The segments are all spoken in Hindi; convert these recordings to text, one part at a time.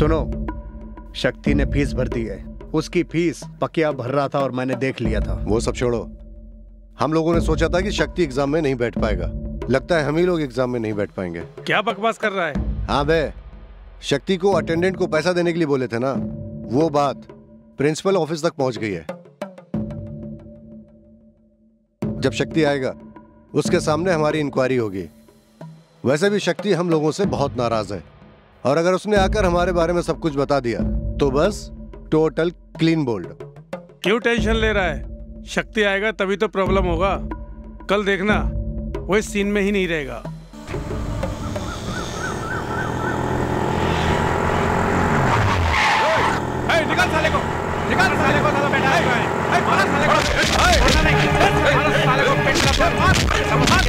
सुनो, शक्ति ने फीस भर दी है। उसकी फीस पकिया भर रहा था और मैंने देख लिया था। वो सब छोड़ो, हम लोगों ने सोचा था कि शक्ति एग्जाम में नहीं बैठ पाएगा। लगता है हम ही लोग एग्जाम में नहीं बैठ पाएंगे। क्या बकवास कर रहा है? हाँ बे, शक्ति को अटेंडेंट को पैसा देने के लिए बोले थे ना, वो बात प्रिंसिपल ऑफिस तक पहुंच गई है। जब शक्ति आएगा उसके सामने हमारी इंक्वायरी होगी। वैसे भी शक्ति हम लोगों से बहुत नाराज है, और अगर उसने आकर हमारे बारे में सब कुछ बता दिया तो बस टोटल क्लीन बोल्ड। क्यों टेंशन ले रहा है? शक्ति आएगा तभी तो प्रॉब्लम होगा। कल देखना वो इस सीन में ही नहीं रहेगा। निकाल साले को, निकाल साले को, साला बेटा है, मारा साले को, मारा नहीं, मारा साले को, पेट का मार, मार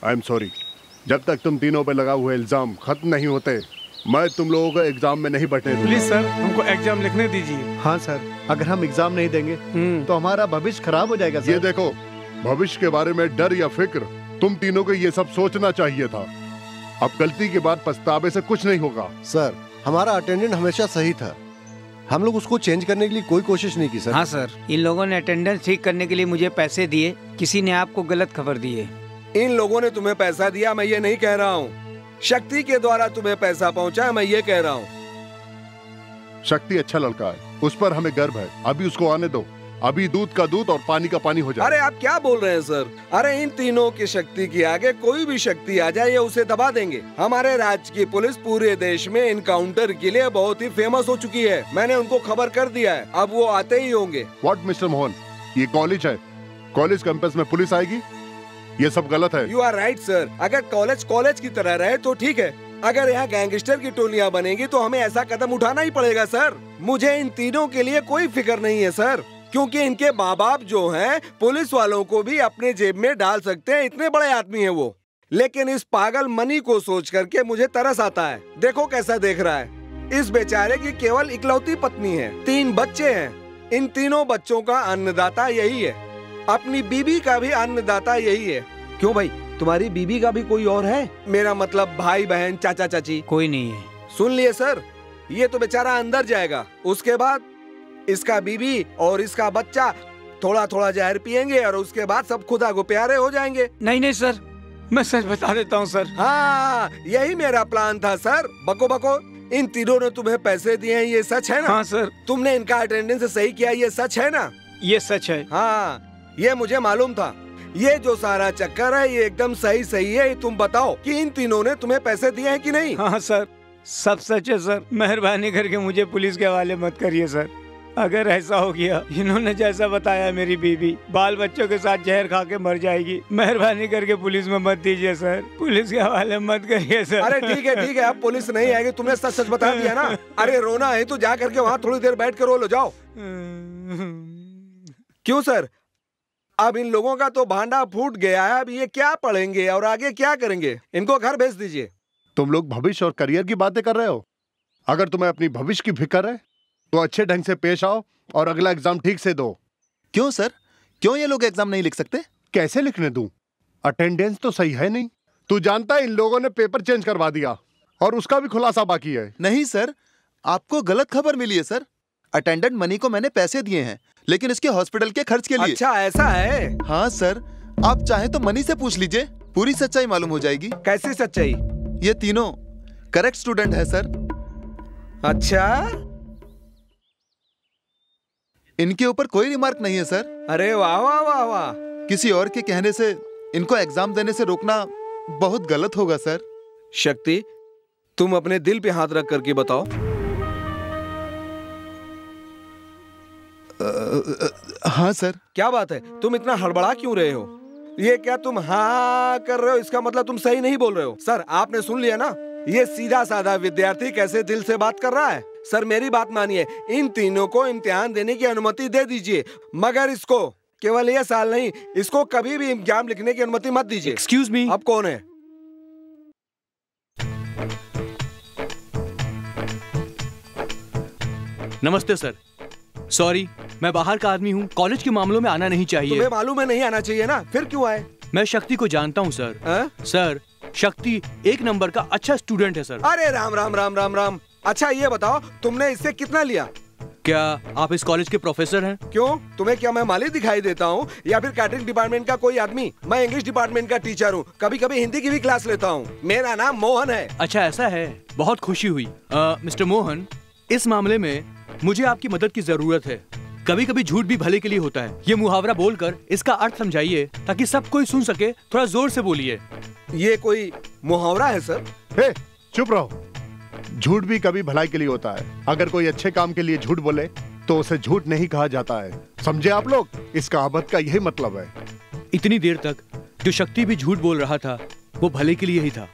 आई एम सॉरी। जब तक तुम तीनों पे लगा हुए इल्जाम खत्म नहीं होते, मैं तुम लोगों को एग्जाम में नहीं बैठने दूंगा। प्लीज सर, हमको एग्जाम लिखने दीजिए। हाँ सर, अगर हम एग्जाम नहीं देंगे तो हमारा भविष्य खराब हो जाएगा सर। ये देखो, भविष्य के बारे में डर या फिक्र, तुम तीनों को ये सब सोचना चाहिए था। अब गलती के बाद पछतावे से कुछ नहीं होगा। सर, हमारा अटेंडेंट हमेशा सही था, हम लोग उसको चेंज करने के लिए कोई कोशिश नहीं की सर। हाँ सर, इन लोगों ने अटेंडेंस ठीक करने के लिए मुझे पैसे दिए, किसी ने आपको गलत खबर दी है। इन लोगों ने तुम्हें पैसा दिया, मैं ये नहीं कह रहा हूँ। शक्ति के द्वारा तुम्हें पैसा पहुँचा, मैं ये कह रहा हूँ। शक्ति अच्छा लड़का है, उस पर हमें गर्व है। अभी उसको आने दो, अभी दूध का दूध और पानी का पानी हो जाए। अरे आप क्या बोल रहे हैं सर? अरे इन तीनों की शक्ति के आगे कोई भी शक्ति आ जाए, ये उसे दबा देंगे। हमारे राज्य की पुलिस पूरे देश में इनकाउंटर के लिए बहुत ही फेमस हो चुकी है। मैंने उनको खबर कर दिया है, अब वो आते ही होंगे। व्हाट मिस्टर मोहन, ये कॉलेज है, कॉलेज कैंपस में पुलिस आएगी? ये सब गलत है। You are right sir. अगर कॉलेज की तरह रहे तो ठीक है, अगर यहाँ गैंगस्टर की टोलियाँ बनेगी तो हमें ऐसा कदम उठाना ही पड़ेगा सर। मुझे इन तीनों के लिए कोई फिक्र नहीं है सर, क्योंकि इनके माँ बाप जो हैं पुलिस वालों को भी अपने जेब में डाल सकते हैं, इतने बड़े आदमी हैं वो। लेकिन इस पागल मनी को सोच करके मुझे तरस आता है। देखो कैसा देख रहा है। इस बेचारे की केवल इकलौती पत्नी है, 3 बच्चे हैं। इन तीनों बच्चों का अन्नदाता यही है, अपनी बीबी का भी अन्नदाता यही है। क्यों भाई, तुम्हारी बीबी का भी कोई और है? मेरा मतलब भाई बहन चाचा चाची कोई नहीं है। सुन लिए सर, ये तो बेचारा अंदर जाएगा, उसके बाद इसका बीबी और इसका बच्चा थोड़ा थोड़ा जहर पिएंगे और उसके बाद सब खुदा को प्यारे हो जाएंगे। नहीं नहीं सर, मैं सच बता देता हूँ सर। हाँ, यही मेरा प्लान था सर। बको बको, इन तीनों ने तुम्हें पैसे दिए हैं, ये सच है ना? हाँ सर। तुमने इनका अटेंडेंस सही किया, ये सच है ना? ये सच है। हाँ, ये मुझे मालूम था। ये जो सारा चक्कर है ये एकदम सही है। तुम बताओ कि इन तीनों ने तुम्हें पैसे दिए हैं कि नहीं? हाँ सर, सब सच है सर। मेहरबानी करके मुझे पुलिस के हवाले मत करिए सर। अगर ऐसा हो गया इन्होंने जैसा बताया मेरी बीवी बाल बच्चों के साथ जहर खा के मर जाएगी, मेहरबानी करके पुलिस में मत दीजिए सर, पुलिस के हवाले मत करिए सर। अरे ठीक है अब पुलिस नहीं आएगी, तुमने सच सच बता दिया ना। अरे रोना है तो जा करके वहाँ थोड़ी देर बैठ कर रो लो, जाओ। क्यों सर? अब इन लोगों का तो भांडा फूट गया है, अब ये क्या पढ़ेंगे और आगे क्या करेंगे? इनको घर भेज दीजिए। तुम लोग भविष्य और करियर की बातें कर रहे हो। अगर तुम्हें अपनी भविष्य की फिक्र है तो अच्छे ढंग से पेश आओ और अगला एग्जाम ठीक से दो। क्यों सर, क्यों ये लोग एग्जाम नहीं लिख सकते? कैसे लिखने दूं? अटेंडेंस तो सही है नहीं। तू जानता है इन लोगों ने पेपर चेंज करवा दिया और उसका भी खुलासा बाकी है। नहीं सर, आपको गलत खबर मिली है सर। अटेंडेंट मनी को मैंने पैसे दिए हैं, लेकिन इसके हॉस्पिटल के खर्च के लिए। अच्छा ऐसा है? हाँ सर, आप चाहें तो मनी से पूछ लीजिए, पूरी सच्चाई मालूम हो जाएगी। कैसी सच्चाई? ये तीनों करेक्ट स्टूडेंट है सर। अच्छा, इनके ऊपर कोई रिमार्क नहीं है सर। अरे वाह वाह वाह वाह। किसी और के कहने से इनको एग्जाम देने से रोकना बहुत गलत होगा सर। शक्ति, तुम अपने दिल पे हाथ रख करके बताओ। हाँ सर। क्या बात है, तुम इतना हड़बड़ा क्यों रहे हो? ये क्या तुम हाँ कर रहे हो? इसका मतलब तुम सही नहीं बोल रहे हो। सर आपने सुन लिया ना, ये सीधा साधा विद्यार्थी कैसे दिल से बात कर रहा है। सर मेरी बात मानिए, इन तीनों को इम्तिहान देने की अनुमति दे दीजिए, मगर इसको केवल ये साल नहीं, इसको कभी भी एग्जाम लिखने की अनुमति मत दीजिए। Excuse me. अब कौन है? नमस्ते सर, सॉरी मैं बाहर का आदमी हूँ, कॉलेज के मामलों में आना नहीं चाहिए। तुम्हें मालूम है नहीं आना चाहिए ना, फिर क्यों आए? मैं शक्ति को जानता हूँ सर। सर शक्ति एक नंबर का अच्छा स्टूडेंट है सर। अरे राम राम राम राम राम। अच्छा ये बताओ, तुमने इससे कितना लिया? क्या आप इस कॉलेज के प्रोफेसर हैं? क्यों, तुम्हें क्या मैं माली दिखाई देता हूँ या फिर कैटरिंग डिपार्टमेंट का कोई आदमी? मैं इंग्लिश डिपार्टमेंट का टीचर हूँ, कभी कभी हिंदी की भी क्लास लेता हूँ। मेरा नाम मोहन है। अच्छा ऐसा है, बहुत खुशी हुई। मिस्टर मोहन, इस मामले में मुझे आपकी मदद की जरूरत है। कभी कभी झूठ भी भले के लिए होता है। ये मुहावरा बोलकर इसका अर्थ समझाइए ताकि सब कोई सुन सके। थोड़ा जोर से बोलिए। ये कोई मुहावरा है सर? हे, चुप रहो। झूठ भी कभी भलाई के लिए होता है। अगर कोई अच्छे काम के लिए झूठ बोले तो उसे झूठ नहीं कहा जाता है, समझे आप लोग? इस कहावत का यही मतलब है। इतनी देर तक जो शक्ति भी झूठ बोल रहा था वो भले के लिए ही था।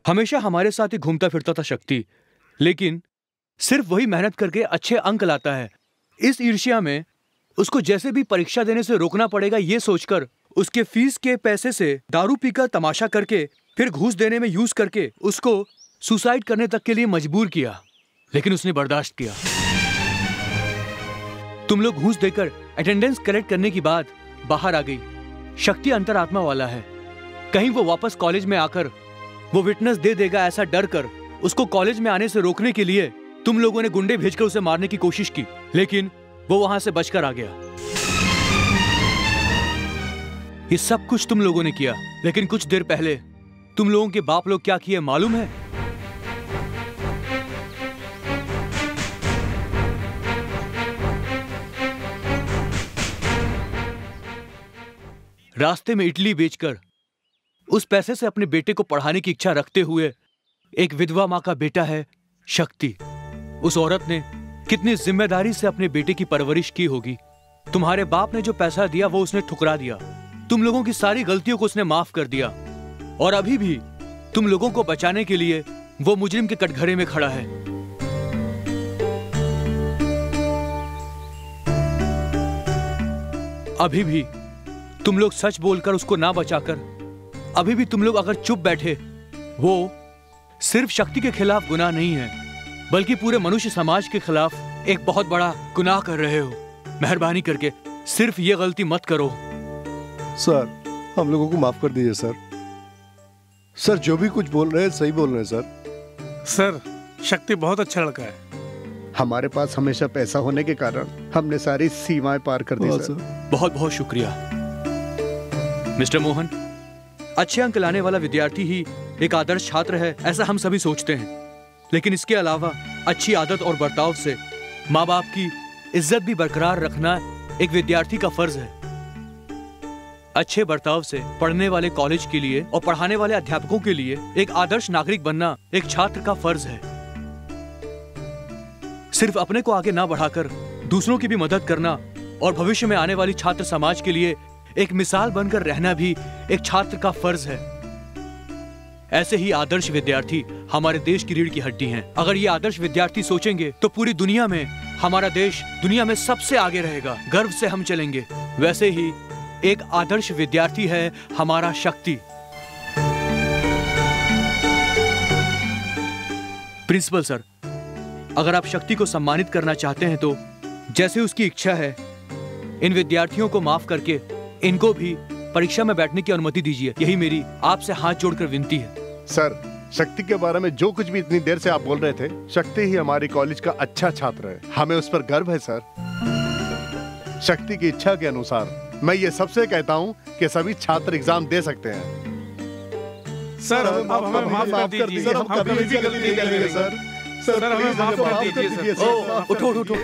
हमेशा हमारे साथ ही घूमता फिरता था शक्ति, लेकिन सिर्फ वही मेहनत करके अच्छे अंक लाता है। इस ईर्ष्या में उसको जैसे भी परीक्षा देने से रोकना पड़ेगा, ये सोचकर उसके फीस के पैसे से दारू पीकर तमाशा करके फिर घूस देने में यूज करके उसको सुसाइड करने तक के लिए मजबूर किया, लेकिन उसने बर्दाश्त किया। तुम लोग घूस देकर अटेंडेंस कलेक्ट करने की बात बाहर आ गई। शक्ति अंतरात्मा वाला है, कहीं वो वापस कॉलेज में आकर वो विटनेस दे देगा ऐसा डर कर उसको कॉलेज में आने से रोकने के लिए तुम लोगों ने गुंडे भेजकर उसे मारने की कोशिश की, लेकिन वो वहां से बचकर आ गया। ये सब कुछ तुम लोगों ने किया, लेकिन कुछ देर पहले तुम लोगों के बाप लोग क्या किए मालूम है? रास्ते में इडली बेचकर उस पैसे से अपने बेटे को पढ़ाने की इच्छा रखते हुए, एक विधवा मां का बेटा है शक्ति, उस औरत ने कितनी जिम्मेदारी से अपने बेटे की परवरिश की होगी। तुम्हारे बाप ने जो पैसा दिया वो उसने ठुकरा दिया। तुम लोगों की सारी गलतियों को उसने माफ कर दिया, और अभी भी तुम लोगों को बचाने के लिए वो मुजरिम के कटघरे में खड़ा है। अभी भी तुम लोग सच बोलकर उसको ना बचाकर अभी भी तुम लोग अगर चुप बैठे, वो सिर्फ शक्ति के खिलाफ गुनाह नहीं है, बल्कि पूरे मनुष्य समाज के खिलाफ एक बहुत बड़ा गुनाह कर रहे हो। मेहरबानी करके सिर्फ ये गलती मत करो। सर, हम लोगों को माफ कर दीजिए सर। सर जो भी कुछ बोल रहे हैं सही बोल रहे हैं सर। सर शक्ति बहुत अच्छा लड़का है। हमारे पास हमेशा पैसा होने के कारण हमने सारी सीमाएं पार कर दी सर। बहुत बहुत शुक्रिया मिस्टर मोहन। अच्छे अंक लाने वाला विद्यार्थी ही एक आदर्श छात्र है, ऐसा हम सभी सोचते हैं, लेकिन इसके अलावा अच्छी आदत और बर्ताव से माँ बाप की इज्जत भी बरकरार रखना एक विद्यार्थी का फर्ज है। अच्छे बर्ताव से पढ़ने वाले कॉलेज के लिए और पढ़ाने वाले अध्यापकों के लिए एक आदर्श नागरिक बनना एक छात्र का फर्ज है। सिर्फ अपने को आगे ना बढ़ाकर दूसरों की भी मदद करना और भविष्य में आने वाली छात्र समाज के लिए एक मिसाल बनकर रहना भी एक छात्र का फर्ज है। ऐसे ही आदर्श विद्यार्थी हमारे देश की रीढ़ की हड्डी हैं। अगर ये आदर्श विद्यार्थी सोचेंगे तो पूरी दुनिया में हमारा देश दुनिया में सबसे आगे रहेगा, गर्व से हम चलेंगे। वैसे ही एक आदर्श विद्यार्थी है हमारा शक्ति। प्रिंसिपल सर, अगर आप शक्ति को सम्मानित करना चाहते हैं तो जैसे उसकी इच्छा है, इन विद्यार्थियों को माफ करके इनको भी परीक्षा में बैठने की अनुमति दीजिए। यही मेरी आपसे हाथ जोड़कर विनती है। सर, शक्ति के बारे में जो कुछ भी इतनी देर से आप बोल रहे थे, शक्ति ही हमारी कॉलेज का अच्छा छात्र है। हमें उस पर गर्व है सर। शक्ति की इच्छा के अनुसार मैं ये सबसे कहता हूँ कि सभी छात्र एग्जाम दे सकते हैं। सर अब हमें माफ कर दीजिए। सर, हम कभी भी गलती नहीं करेंगे सर। सर हमें माफ कर दीजिए सर। उठो उठो उठो।